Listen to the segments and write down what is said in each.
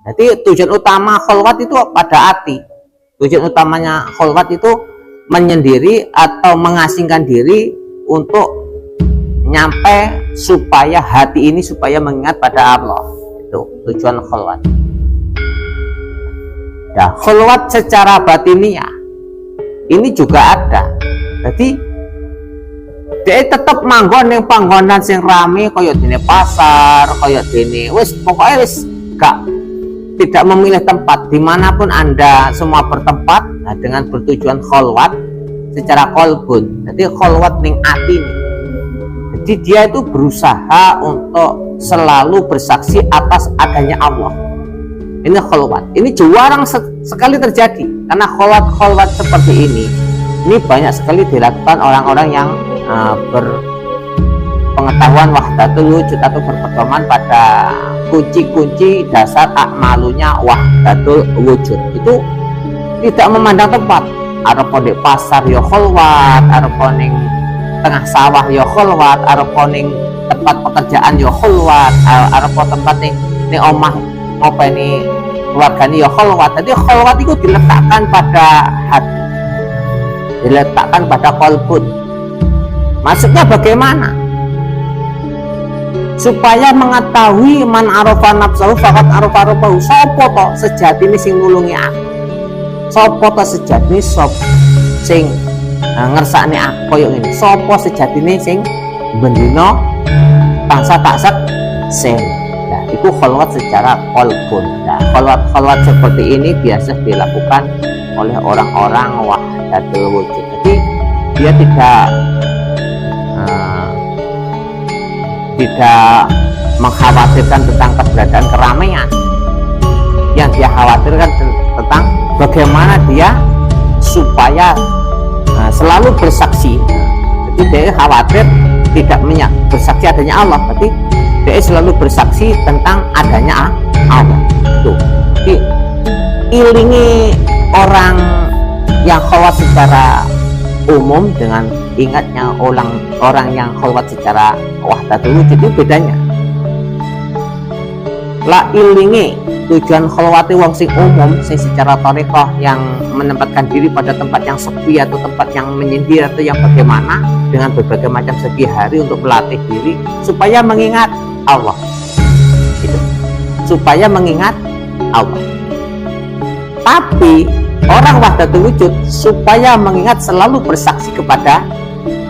Jadi tujuan utama kholwat itu pada hati. Tujuan utamanya kholwat itu menyendiri atau mengasingkan diri untuk nyampe supaya hati ini supaya mengingat pada Allah. Itu tujuan kholwat. Ya, kholwat secara batiniah ini juga ada. Jadi dia tetap manggon yang panggonan sing rame kaya dene pasar, kaya dene wis pokoknya wis gak tidak memilih tempat dimanapun Anda semua bertempat, nah, dengan bertujuan kholwat secara kolbun. Jadi kholwat ning ati nih. Jadi dia itu berusaha untuk selalu bersaksi atas adanya Allah. Ini kholwat. Ini jarang sekali terjadi karena kholwat seperti ini banyak sekali dilakukan orang-orang yang berpengetahuan wahdatul wujud atau berpedoman pada kunci-kunci dasar akmalunya wahdatul wujud. Itu tidak memandang tempat, arepa di pasar ya kholwat, arepa ning tengah sawah ya kholwat, arepa ning tempat pekerjaan ya kholwat, arepa tempat ning omah ngopeni keluargane ya kholwat. Jadi kholwat itu diletakkan pada hati, diletakkan pada kolbun. Maksudnya bagaimana? Supaya mengetahui man arafa nafsahu faqad arafa rabbahu. Sapa to sejatine sing nulungi aku? Sapa to sejatine sing ngersakne aku koyo ngene? Sapa sejatine sing bendina bangsa taksek sen? Nah, itu kholwat secara qalbun. Nah, kholwat seperti ini biasa dilakukan oleh orang-orang wahdatul wujud. Jadi dia tidak mengkhawatirkan tentang keberadaan keramaian. Yang dia khawatirkan tentang bagaimana dia supaya selalu bersaksi. Jadi dia khawatir tidak bersaksi adanya Allah, tapi dia selalu bersaksi tentang adanya Allah. Tuh. Jadi iringi orang yang kholwat secara umum dengan ingatnya orang yang kholwat secara wahdatul wujud, itu bedanya. La ilingi tujuan kholwati wong sing umum sing secara thariqah yang menempatkan diri pada tempat yang sepi atau tempat yang menyendiri atau yang bagaimana dengan berbagai macam segi hari untuk melatih diri supaya mengingat Allah. Gitu. Supaya mengingat Allah. Tapi orang wahdatul wujud supaya mengingat selalu bersaksi kepada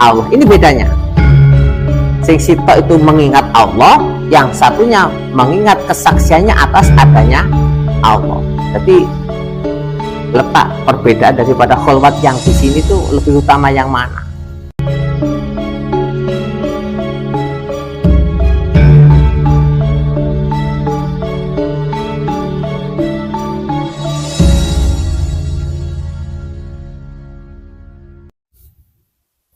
Allah. Ini bedanya. Sing sito itu mengingat Allah, yang satunya mengingat kesaksiannya atas adanya Allah. Jadi letak perbedaan daripada kholwat yang di sini tuh lebih utama yang mana?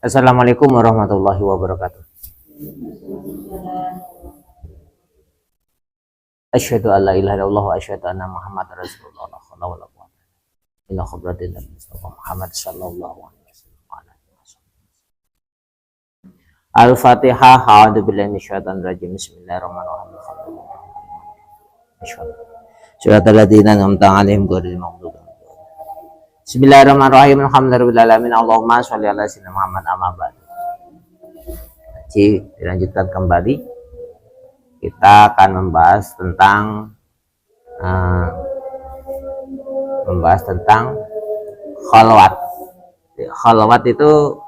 Assalamualaikum warahmatullahi wabarakatuh. Asyhadu an la ilaha illallah wa asyhadu anna Muhammadar Rasulullah. La haula wala quwwata illa billah. Muhammad sallallahu alaihi wasallam. Al-Fatihah. A'udzu billahi minasyaitonir rajim. Bismillahirrahmanirrahim. Shiratal ladzina an'amta 'alaihim ghairil maghdubi 'alaihim. Bismillahirrahmanirrahim. Alhamdulillahirabbil Allahumma sholli ala sayyidina Muhammad amma ba'd. Jadi dilanjutkan kembali, kita akan membahas tentang kholwat. Kholwat itu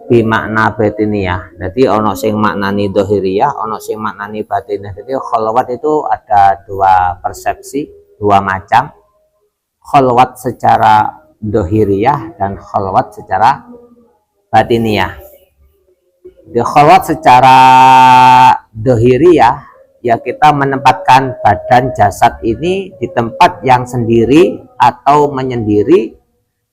bimakna batiniyah. Jadi ono sing maknani dohiriyah, ono sing maknani batiniyah. Jadi kholwat itu ada dua persepsi, dua macam. Kholwat secara dohiriyah dan kholwat secara batiniyah. Di kholwat secara dohiriyah, ya kita menempatkan badan jasad ini di tempat yang sendiri atau menyendiri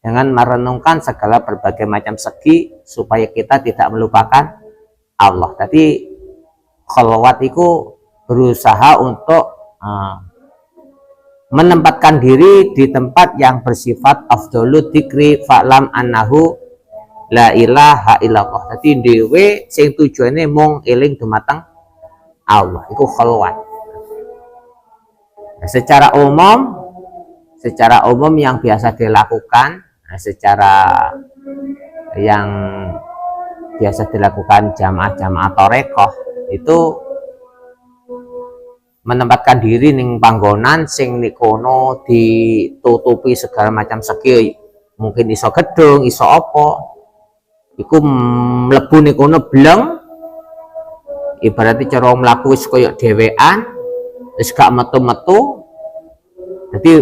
dengan merenungkan segala berbagai macam segi supaya kita tidak melupakan Allah. Jadi kholwat itu berusaha untuk menempatkan diri di tempat yang bersifat afdhalu dzikri fa'lam annahu la ilaha illallah. Jadi dhewe sing tujuane mung eling dumateng Allah, iku kholwat. Secara umum yang biasa dilakukan, yang biasa dilakukan jamaah-jamaah torekoh itu menempatkan diri ning panggonan sing nikono ditutupi segala macam segi, mungkin iso gedung, iso apa, iku mlebu nikono bleng, ibaratnya cara mlaku wis koyo dhewean, wis gak metu-metu. Jadi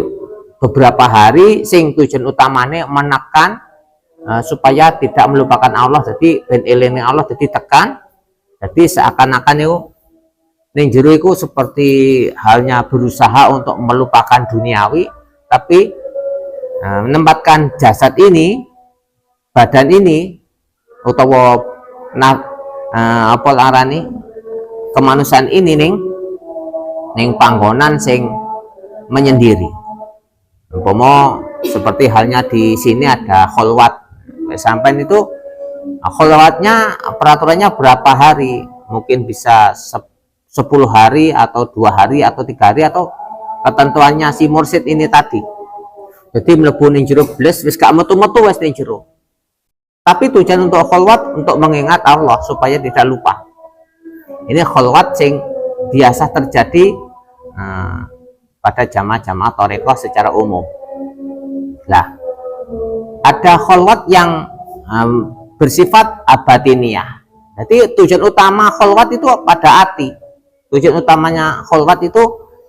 beberapa hari sing tujuan utamanya menekan supaya tidak melupakan Allah, jadi ben eling Allah, jadi tekan, jadi seakan-akan itu ning jero iku seperti halnya berusaha untuk melupakan duniawi, tapi menempatkan jasad ini, badan ini, utawa apa larani kemanusiaan ini ning panggonan sing menyendiri. Umpama seperti halnya di sini ada kholwat, sampai itu kholwatnya peraturannya berapa hari, mungkin bisa 10 hari atau 2 hari atau 3 hari, atau ketentuannya si mursyid ini tadi. Jadi mlebu ning jero bles wis gak metu-metu wis ning jero. Tapi tujuan untuk kholwat untuk mengingat Allah supaya tidak lupa. Ini kholwat sing biasa terjadi pada jamaah-jamaah torekoh secara umum. Nah, ada kholwat yang bersifat abatiniyah. Jadi tujuan utama kholwat itu pada hati. Tujuan utamanya kholwat itu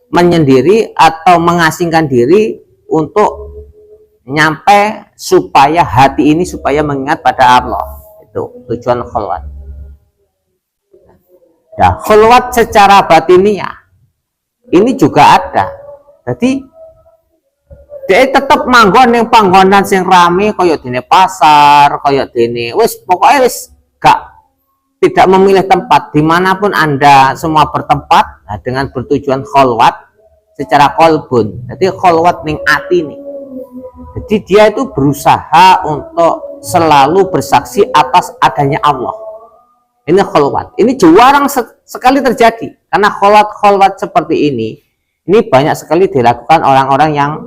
menyendiri atau mengasingkan diri untuk nyampe supaya hati ini supaya mengingat pada Allah. Itu tujuan kholwat. Ya, kholwat secara batiniyah ini juga ada. Jadi dia tetap manggon yang panggonan sing rame, koyok dene pasar, koyok dene wis pokoknya wis gak, tidak memilih tempat, dimanapun Anda semua bertempat, nah, dengan bertujuan kholwat secara kolbun. Jadi kholwat ning ati nih. Jadi dia itu berusaha untuk selalu bersaksi atas adanya Allah. Ini kholwat. Ini jarang sekali terjadi, karena kholwat seperti ini banyak sekali dilakukan orang-orang yang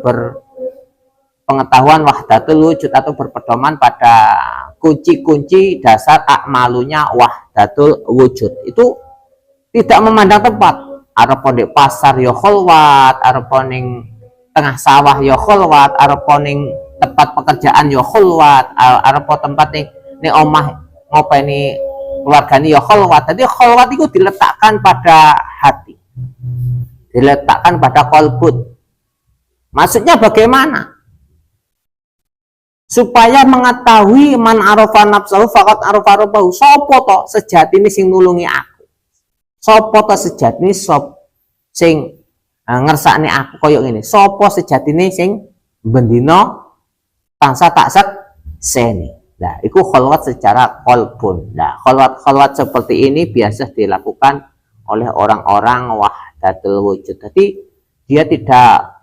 berpengetahuan wahdatul wujud atau berpedoman pada kunci-kunci dasar akmalunya wahdatul wujud. Itu tidak memandang tempat. Arep di pasar ya kholwat, arep ning tengah sawah ya kholwat, arep ning tempat pekerjaan ya kholwat, arep tempat ning omah ngopeni keluargane ya kholwat. Jadi kholwat itu diletakkan pada hati, diletakkan pada kolbut. Maksudnya bagaimana? Supaya mengetahui man arafa nafsahu faqad arafa rabbahu. Sapa to sejatine sing nulungi aku? Sapa to sejatine sing ngersakne aku koyo ngene? Sapa sejatine sing bendina tansah tak sekseni? Nah, itu kholwat secara kolbun. Nah, kholwat seperti ini biasa dilakukan oleh orang-orang wahdatul wujud. Jadi dia tidak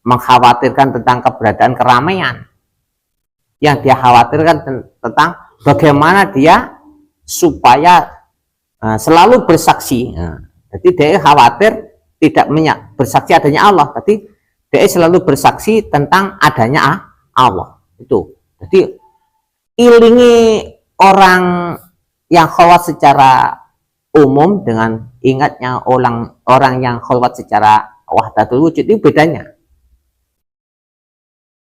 mengkhawatirkan tentang keberadaan keramaian. Yang dia khawatirkan tentang bagaimana dia supaya selalu bersaksi. Jadi dia khawatir tidak bersaksi adanya Allah, tapi dia selalu bersaksi tentang adanya Allah. Itu. Jadi ilingi orang yang kholwat secara umum dengan ingatnya orang yang kholwat secara wahdatul wujud, itu bedanya.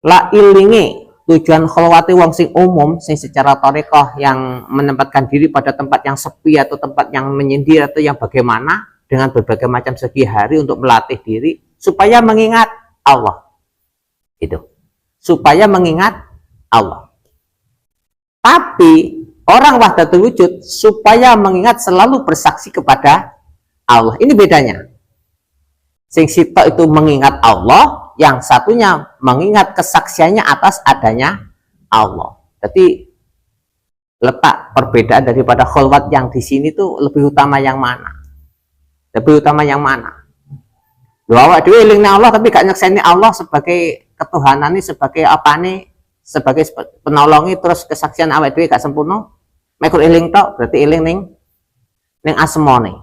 La ilingi tujuan kholwati wong sing umum sing secara tarekoh yang menempatkan diri pada tempat yang sepi atau tempat yang menyendiri atau yang bagaimana dengan berbagai macam segi hari untuk melatih diri supaya mengingat Allah. Itu. Supaya mengingat Allah. Tapi orang wahdatul wujud supaya mengingat selalu bersaksi kepada Allah. Ini bedanya. Sing sito itu mengingat Allah, yang satunya mengingat kesaksiannya atas adanya Allah. Jadi letak perbedaan daripada kholwat yang di sini tuh lebih utama yang mana? Lebih utama yang mana? Lho awak dhewe eling Allah tapi gak nyekseni Allah sebagai ketuhanane, sebagai apane, sebagai penolongi, terus kesaksian awak dhewe gak sempurna. Mek eling tok berarti eling ning ning asmane.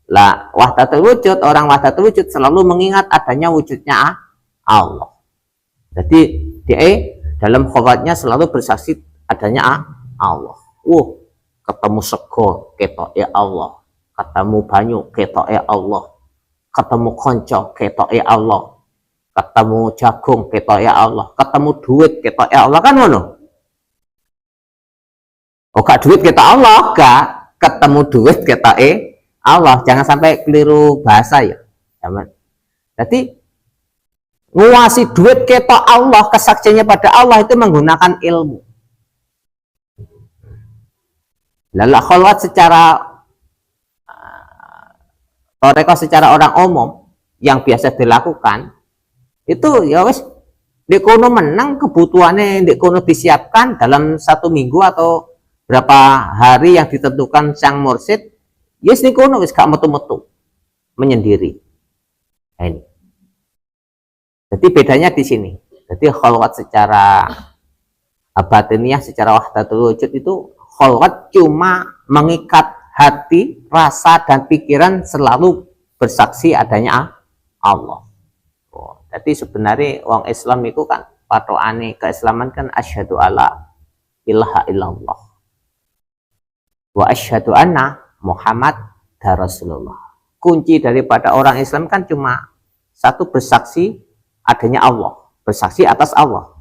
Lah wahdatul wujud, orang wahdatul wujud selalu mengingat adanya wujudnya Allah. Jadi dia dalam kholwatnya selalu bersaksi adanya Allah. Ketemu sego ketoke Allah, ketemu banyu ketoke Allah, ketemu konco ketoke Allah, ketemu jagung ketoke Allah, ketemu duit ketoke Allah, kan ngono. Gak duit ketok Allah, gak ketemu duit ketoke Allah. Jangan sampai keliru bahasa ya. Jadi nguasi duit ketok Allah, kesaksiannya pada Allah itu menggunakan ilmu. Lalu kholwat secara toreko secara orang umum yang biasa dilakukan itu ya wis dikono menang kebutuhannya dikono disiapkan dalam 1 minggu atau berapa hari yang ditentukan sang mursid, yes dikono wis gak metu-metu menyendiri. Nah, ini. Jadi bedanya di sini. Jadi kholwat secara batiniah, secara wahdatul wujud itu kholwat cuma mengikat hati, rasa, dan pikiran selalu bersaksi adanya Allah. Jadi sebenarnya orang Islam itu kan patoane keislaman kan asyhadu alla ilaha illallah wa asyhadu anna Muhammad Rasulullah. Kunci daripada orang Islam kan cuma satu, bersaksi adanya Allah, bersaksi atas Allah.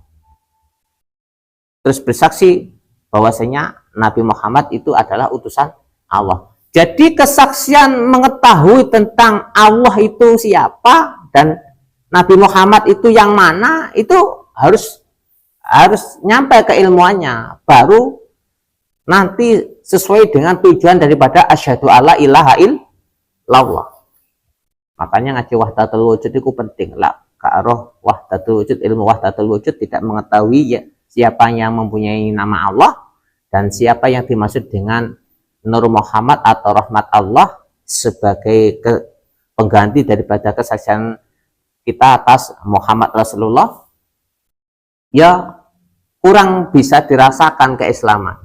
Terus bersaksi bahwasanya Nabi Muhammad itu adalah utusan Allah. Jadi kesaksian mengetahui tentang Allah itu siapa dan Nabi Muhammad itu yang mana itu harus nyampe ke ilmuannya, baru nanti sesuai dengan tujuan daripada asyhadu alla ilaha illallah. Makanya ngaji wahdatul wujud itu penting lah. Ka'roh wahdatul wujud, ilmu wahdatul wujud tidak mengetahui ya, siapa yang mempunyai nama Allah dan siapa yang dimaksud dengan Nur Muhammad atau rahmat Allah sebagai pengganti daripada kesaksian kita atas Muhammad Rasulullah, ya kurang bisa dirasakan keislaman.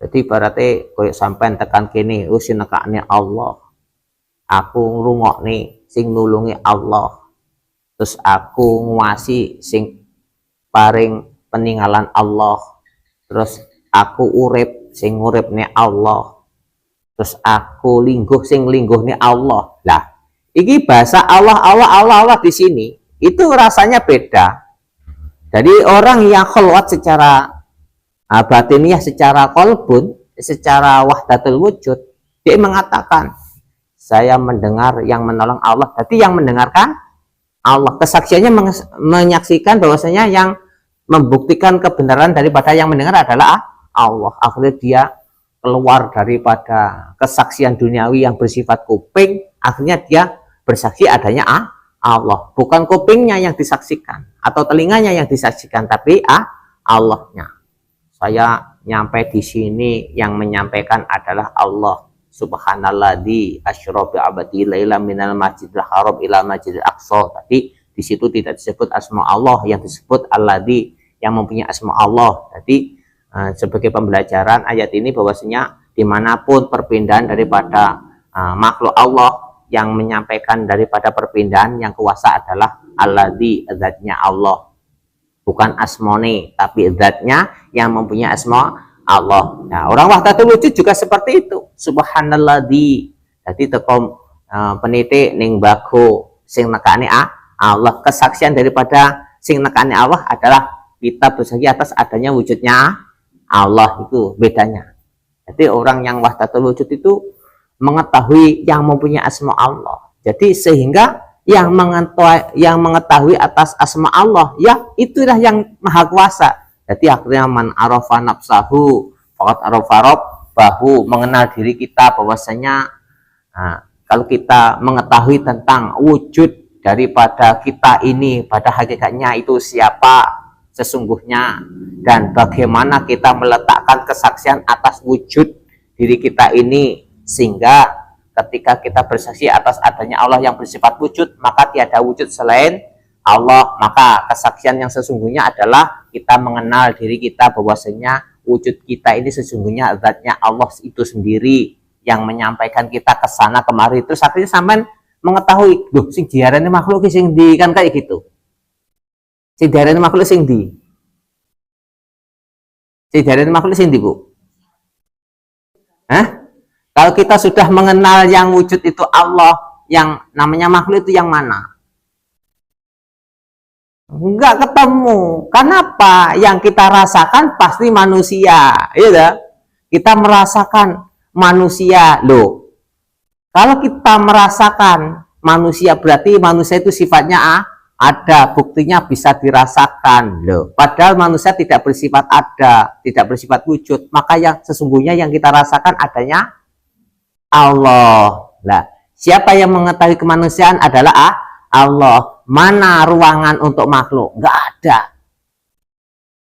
Jadi berarti koyo sampean tekan kene wis nekakne Allah, aku ngrungokne sing nulungi Allah, terus aku nguasi sing paring peninggalan Allah, terus aku urip sing nguripne Allah, terus aku lingguh sing lingguhne Allah. Lah iki bahasa Allah di sini itu rasanya beda dari orang yang kholwat secara batiniah, secara kolbun, secara wahdatul wujud. Dia mengatakan saya mendengar yang menolong Allah. Jadi yang mendengarkan Allah, kesaksiannya menyaksikan bahwasanya yang membuktikan kebenaran daripada yang mendengar adalah Allah. Akhirnya dia keluar daripada kesaksian duniawi yang bersifat kuping, akhirnya dia bersaksi adanya Allah. Bukan kupingnya yang disaksikan atau telinganya yang disaksikan, tapi Allahnya. Saya nyampe di sini yang menyampaikan adalah Allah. Subhanalladzi asyra bi abadi laila minal masjidil haram ila masjidil aqsa. Tapi di situ tidak disebut asma Allah, yang disebut alladzi, yang mempunyai asma Allah. Jadi sebagai pembelajaran ayat ini bahwasanya dimanapun perpindahan daripada makhluk Allah, yang menyampaikan daripada perpindahan yang kuasa adalah alladzi, zatnya Allah, bukan asmone, tapi zatnya yang mempunyai asma Allah. Nah, orang wahdatul wujud juga seperti itu. Subhanalladzi. Jadi tekom peniti ning bago sing nekane Allah. Kesaksian daripada sing nekane Allah adalah kita bersaksi atas adanya wujudnya Allah. Itu bedanya. Jadi orang yang wahdatul wujud itu mengetahui yang mempunyai asma Allah. Jadi sehingga yang mengetahui atas asma Allah, ya itulah yang maha kuasa. Jadi akhirnya man arafa nafsahu faqad arafa rabbahu, mengenal diri kita bahwasanya kalau kita mengetahui tentang wujud daripada kita ini pada hakikatnya itu siapa sesungguhnya, dan bagaimana kita meletakkan kesaksian atas wujud diri kita ini, sehingga ketika kita bersaksi atas adanya Allah yang bersifat wujud, maka tiada wujud selain Allah. Maka kesaksian yang sesungguhnya adalah kita mengenal diri kita bahwasanya wujud kita ini sesungguhnya zatnya Allah itu sendiri yang menyampaikan kita ke sana kemari, terus akhirnya sampean mengetahui, loh sing diarani makhluk sing di, kan kayak gitu. Sing diarani makhluk sing di. Sing diarani makhluk sing di, Bu. Hah? Kalau kita sudah mengenal yang wujud itu Allah, yang namanya makhluk itu yang mana? Enggak ketemu. Kenapa? Yang kita rasakan pasti manusia, ya. Kita merasakan manusia, loh. Kalau kita merasakan manusia, berarti manusia itu sifatnya ada, buktinya bisa dirasakan, loh. Padahal manusia tidak bersifat ada, tidak bersifat wujud. Maka yang sesungguhnya yang kita rasakan adanya Allah. Nah, siapa yang mengetahui kemanusiaan adalah Allah. Mana ruangan untuk makhluk? Nggak ada.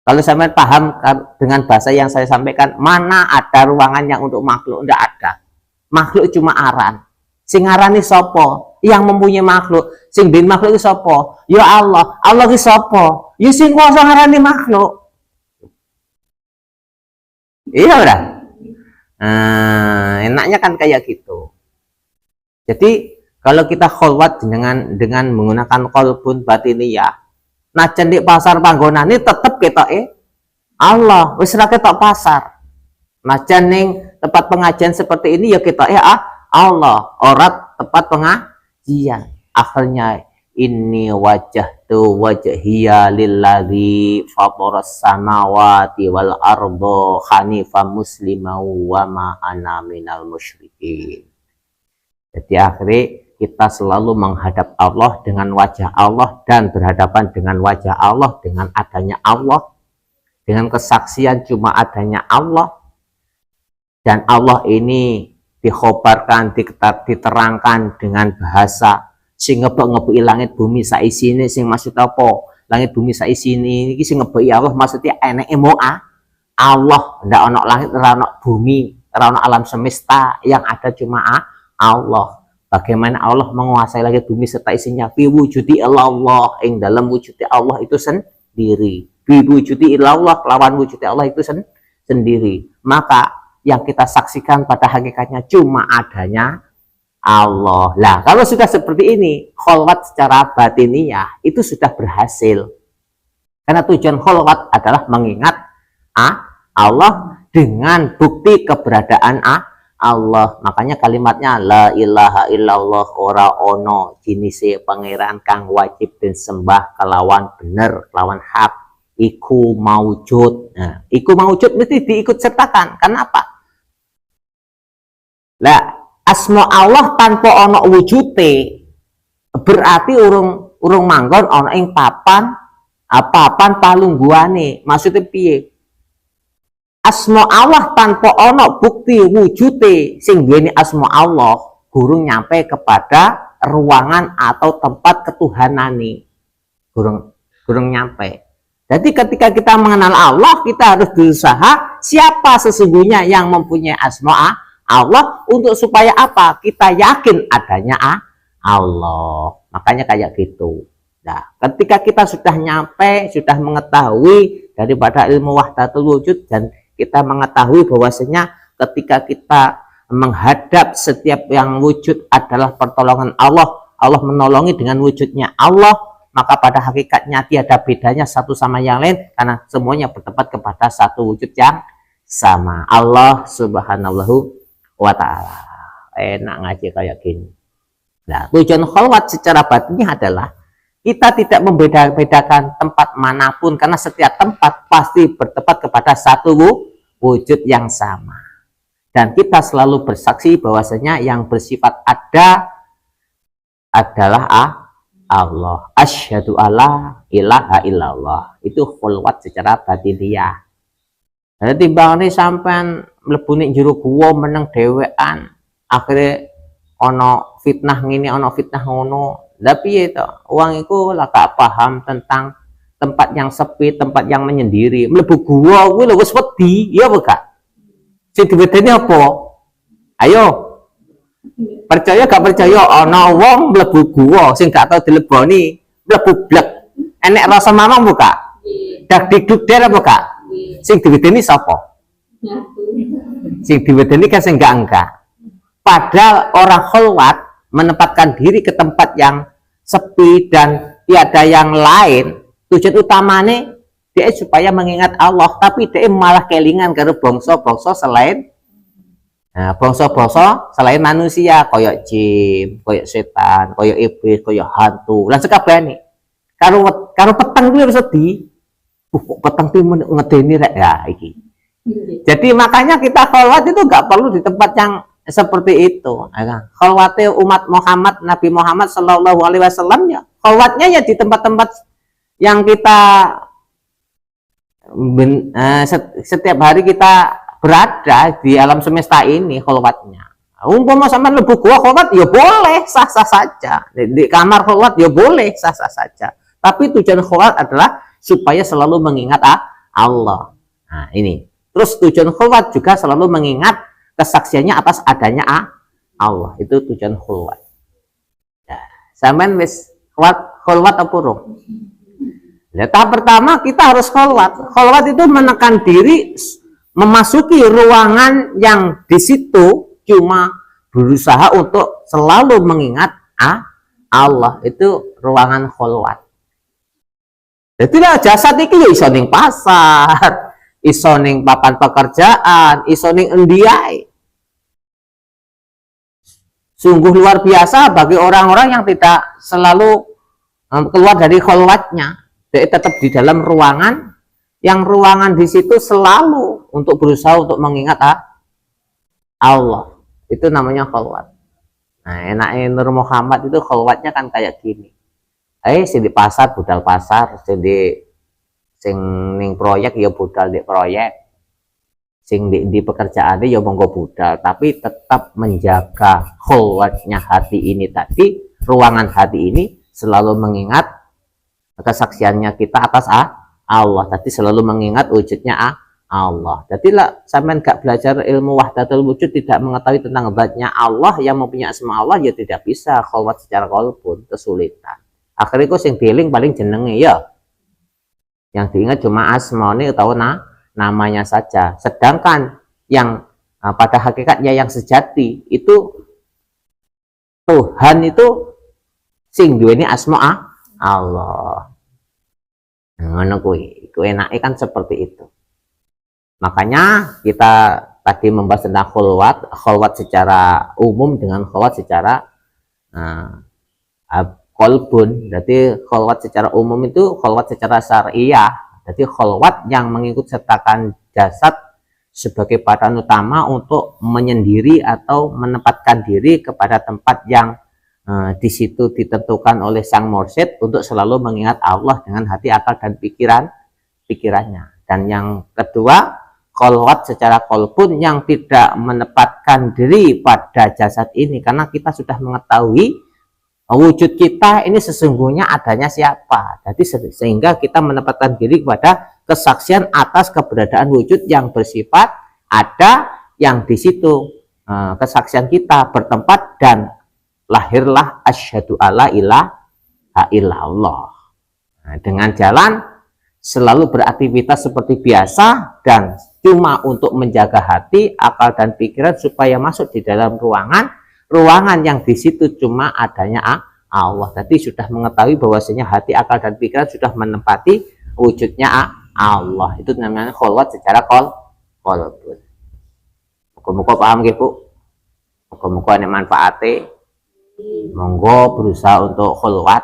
Kalau sampai paham dengan bahasa yang saya sampaikan, mana ada ruangan yang untuk makhluk? Nggak ada. Makhluk cuma aran. Sing arani sopo? Yang mempunyai makhluk. Sing bin makhluk itu sopo? Ya Allah. Allah itu sopo? Ya sing kuasa ngarani makhluk. Iya udah. Enaknya kan kayak gitu. Jadi kalau kita kholwat dengan menggunakan qalbun batiniyah, najan di pasar panggonane tetep ketoke Allah, wis ra ketok pasar. Najan ning tempat pengajian seperti ini ya ketoke Allah, ora tempat pengajian. Akhirnya inni wajjahtu wajhiya lilladzi fataras samawati wal arda hanifan musliman wa ma ana minal musyrikin. Jadi akhirnya kita selalu menghadap Allah dengan wajah Allah dan berhadapan dengan wajah Allah dengan adanya Allah, dengan kesaksian cuma adanya Allah, dan Allah ini dikhobarkan, diterangkan dengan bahasa sing ngebek-ngebeki langit bumi saisine, sing maksud apa? Langit bumi saisine iki sing ngebeki Allah maksudnya eneke Allah, ndak ono langit, ora ono bumi, ora ono alam semesta, yang ada cuma Allah. Bagaimana Allah menguasai langit bumi serta isinya? Fi wujudi Allah, yang dalam wujudi Allah itu sendiri. Fi wujudi Allah, lawan wujudi Allah itu sendiri. Maka yang kita saksikan pada hakikatnya cuma adanya Allah. Lah, kalau sudah seperti ini, kholwat secara batiniyah itu sudah berhasil. Karena tujuan kholwat adalah mengingat Allah dengan bukti keberadaan Allah. Makanya kalimatnya la ilaha illallah, ora ono jinise pangeran kang wajib dan sembah kelawan bener, kelawan hak, iku maujud. Nah, iku maujud mesti diikut sertakan. Kenapa? Lah, asma Allah tanpa ono wujute berarti urung manggon ono ing papan palungguane. Maksudnya piye? Asma Allah tanpa ono bukti wujute sing duweni asma Allah gurung nyampe kepada ruangan atau tempat ketuhanane, gurung nyampe. Jadi ketika kita mengenal Allah, kita harus berusaha siapa sesungguhnya yang mempunyai asma Allah, untuk supaya apa? Kita yakin adanya Allah. Makanya kayak gitu. Nah, ketika kita sudah nyampe, sudah mengetahui daripada ilmu wahdatul wujud, dan kita mengetahui bahwasanya ketika kita menghadap setiap yang wujud adalah pertolongan Allah, Allah menolongi dengan wujudnya Allah, maka pada hakikatnya tiada bedanya satu sama yang lain, karena semuanya bertempat kepada satu wujud yang sama, Allah subhanahu wa ta'ala. Enak ngaji kayak gini. Nah, tujuan kholwat secara batinnya adalah kita tidak membeda-bedakan tempat manapun, karena setiap tempat pasti bertempat kepada satu wujud yang sama. Dan kita selalu bersaksi bahwasanya yang bersifat ada adalah Allah. Asyhadu alla ilaha illallah. Itu kholwat secara batiniyah. Jadi timbangane sampean mlebu ning jero guwa meneng dhewean, akhirnya ono fitnah ngene, ono fitnah ngono. Lah piye to? Wong iku lah gak paham tentang tempat yang sepi, tempat yang menyendiri. Mlebu gua kuwi lho wis wedi, ya apa gak? Sing diwedeni apa? Ayo. Percaya gak percaya ana wong mlebu gua sing gak tau dileboni, mlebu blek. Enek rasa mamang buka? Dak dikduk der apa gak? Sing diwedeni sapa? Sing diwedeni kan sing enggak. Padahal orang kholwat menempatkan diri ke tempat yang sepi dan tiada yang lain, tujuan utamanya dia supaya mengingat Allah, tapi dia malah kelingan karo bangsa-bangsa selain bangsa-bangsa selain manusia, koyok jin, koyok setan, koyok iblis, koyok hantu, lan sekabehane. Karo peteng kuwi harus di peteng kuwi ngedeni rek ya iki. Jadi makanya kita kholwat itu nggak perlu di tempat yang seperti itu. Kholwatnya umat Muhammad, Nabi Muhammad Shallallahu Alaihi Wasallam ya, kholwatnya ya di tempat-tempat yang kita setiap hari kita berada di alam semesta ini kholwatnya. Umpama sampean lebu gua kholwat ya boleh, sah-sah saja. Di kamar kholwat ya boleh, sah-sah saja. Tapi tujuan kholwat adalah supaya selalu mengingat Allah. Nah, ini. Terus tujuan kholwat juga selalu mengingat kesaksiannya atas adanya Allah. Itu tujuan kholwat. Nah, sampean wis kholwat apa urung? Ya, tahap pertama kita harus kholwat. Kholwat itu menekan diri memasuki ruangan yang di situ cuma berusaha untuk selalu mengingat Allah. Itu ruangan kholwat. Jadi lah jasad iki ya iso ning pasar, iso ning papan pekerjaan, iso ning endiai. Sungguh luar biasa bagi orang-orang yang tidak selalu keluar dari kholwatnya. Dia tetap di dalam ruangan, yang ruangan di situ selalu untuk berusaha untuk mengingat Allah. Itu namanya kholwat. Nah, enaknya Nur Muhammad itu kholwatnya kan kayak gini. Sing di pasar budal pasar, sing ning proyek ya budal di proyek, sing di pekerjaan ya monggo budal, tapi tetap menjaga kholwatnya hati ini tadi, ruangan hati ini selalu mengingat kesaksiannya kita atas Allah, tadi selalu mengingat wujudnya Allah. Jadi lah sampean gak belajar ilmu wahdatul wujud, tidak mengetahui tentang zatnya Allah yang mempunyai asma Allah, ya tidak bisa kholwat secara qalbun, kesulitan. Akhirnya kok sing dieling paling jenenge ya, yang diingat cuma asmane atau namanya saja. Sedangkan yang pada hakikatnya yang sejati itu Tuhan itu sing duweni asma Allah. Ngono kuwi enake kan seperti itu. Makanya kita tadi membahas tentang kholwat secara umum dengan kholwat secara qalbun. Jadi kholwat secara umum itu kholwat secara syariah. Jadi kholwat yang mengikut sertakan jasad sebagai padanan utama untuk menyendiri atau menempatkan diri kepada tempat yang di situ ditentukan oleh sang mursyid untuk selalu mengingat Allah dengan hati, akal, dan pikirannya. Dan yang kedua, kholwat secara qalbun yang tidak menempatkan diri pada jasad ini, karena kita sudah mengetahui wujud kita ini sesungguhnya adanya siapa. Jadi sehingga kita menempatkan diri kepada kesaksian atas keberadaan wujud yang bersifat ada, yang di situ kesaksian kita bertempat, dan lahirlah asyhadu alla ilaha illallah. Nah, dengan jalan selalu beraktivitas seperti biasa dan cuma untuk menjaga hati, akal, dan pikiran supaya masuk di dalam ruangan yang di situ cuma adanya Allah. Tadi sudah mengetahui bahwasanya hati, akal, dan pikiran sudah menempati wujudnya Allah. Itu namanya kholwat secara qalbun. Muga-muga paham nggih, Bu. Muga-muga ana manfaate. Monggo berusaha untuk kholwat,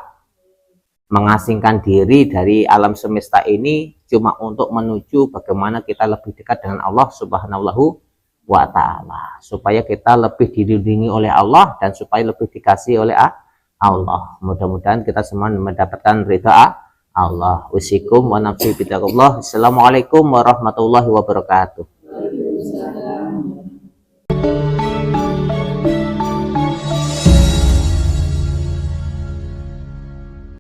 mengasingkan diri dari alam semesta ini cuma untuk menuju bagaimana kita lebih dekat dengan Allah Subhanahu wa ta'ala, supaya kita lebih dilindungi oleh Allah dan supaya lebih dikasih oleh Allah. Mudah-mudahan kita semua mendapatkan ridha Allah. Wasikum wa nafsi bidzallah. Assalamualaikum warahmatullahi wabarakatuh.